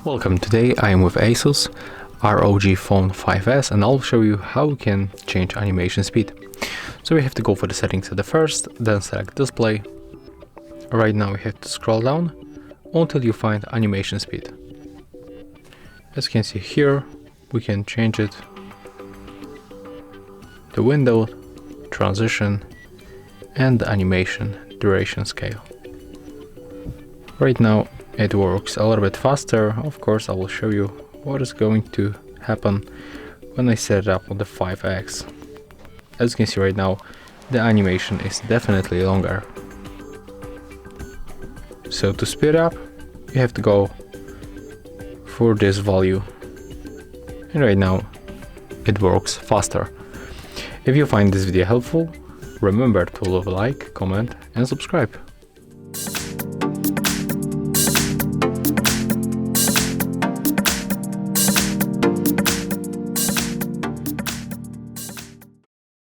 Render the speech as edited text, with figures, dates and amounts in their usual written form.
Welcome, today I am with ASUS ROG Phone 5S and I'll show you how you can change animation speed. So we have to go for the settings at the first, then select display. Right now we have to scroll down until you find animation speed. As you can see here, we can change it, the window, transition and the animation duration scale. Right now it works a little bit faster. Of course, I will show you what is going to happen when I set it up on the 5X. As you can see right now, the animation is definitely longer. So to speed up, you have to go for this value. And right now, it works faster. If you find this video helpful, remember to leave a like, comment and subscribe.